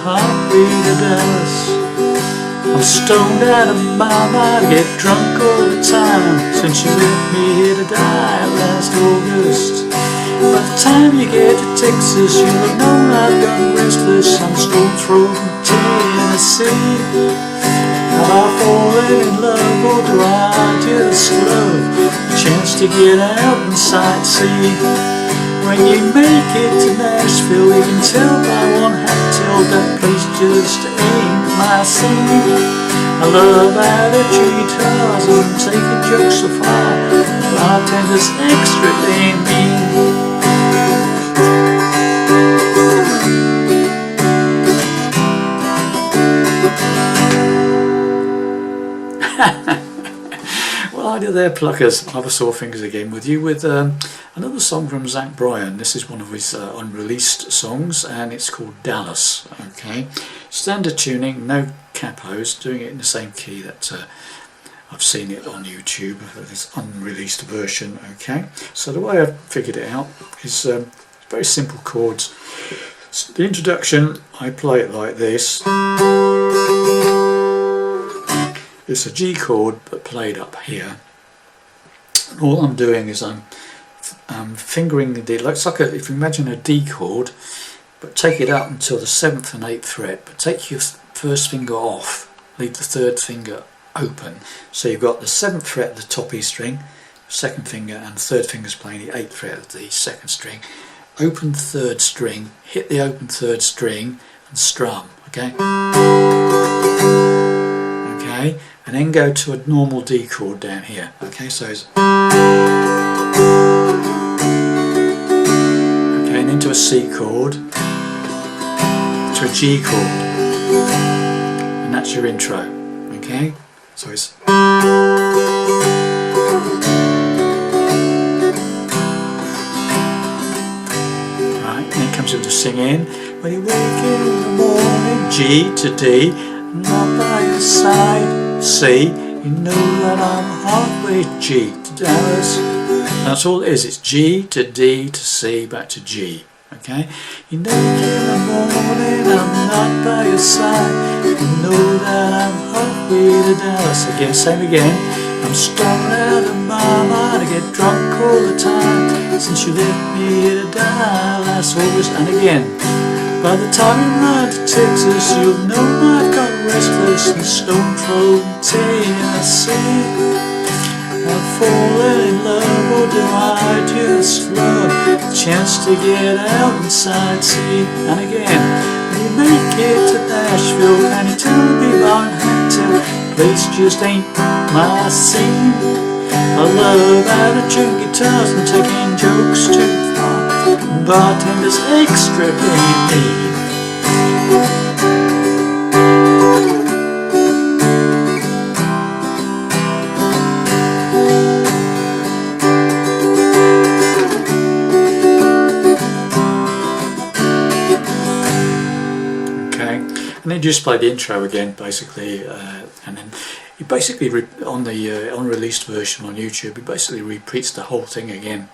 heartbeat of Dallas. I'm stoned out of my mind, get drunk all the time, since you left me here to die last August. By the time you get to Texas, you'll have known I've gone restless. I'm stone-thrown from Tennessee. Have I fallen in love, or do I just love the chance to get out and sightsee? When you make it to Nashville, you can tell by one hat tilt that place just ain't my scene. I love how the guitars and taking jokes so far, the bartender's extra damn mean. Well, hi there, pluckers. Another Sore Fingers again with you with another song from Bryan. This is one of his unreleased songs, and it's called Dallas. Okay, standard tuning, no capos, doing it in the same key that I've seen it on YouTube, this unreleased version. Okay, so the way I've figured it out is very simple chords. So the introduction, I play it like this. It's a G chord but played up here. And all I'm doing is I'm fingering the D. Looks like if you imagine a D chord, but take it up until the 7th and 8th fret. But take your first finger off, leave the 3rd finger open. So you've got the 7th fret of the top E string, 2nd finger, and the 3rd finger's playing the 8th fret of the 2nd string. Open 3rd string, hit the open 3rd string, and strum. Okay. Okay, and then go to a normal D chord down here. Okay, so it's okay, and into a C chord, to a G chord, and that's your intro. Okay, so it's right, and then comes into singing. When you wake in the morning, G to D. Not by your side, C, you know that I'm halfway G to Dallas. That's all it is, it's G to D to C back to G. Okay? You know in the morning I'm not by your side, you know that I'm halfway to Dallas. Again, same again. I'm stoned out of my mind, I get drunk all the time, since you left me here to die last August. And again, by the time you run to Texas, you'll know I've got restless and stone-thrown Tennessee. I've fallen in love, or do I just love the chance to get out and sightsee? And again, when you make it to Nashville, can you tell me by hand till the place just ain't my scene? I love how to tune guitars and taking jokes too far, bartender's extra mean. Okay, and then just play the intro again, basically, and then he basically on the unreleased version on YouTube, he basically repeats the whole thing again.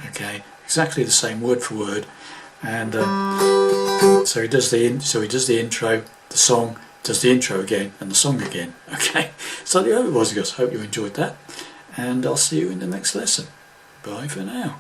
Okay, exactly the same word for word, and so he does the intro, the song, does the intro again, and the song again. Okay, so the other was, guys, hope you enjoyed that, and I'll see you in the next lesson. Bye for now.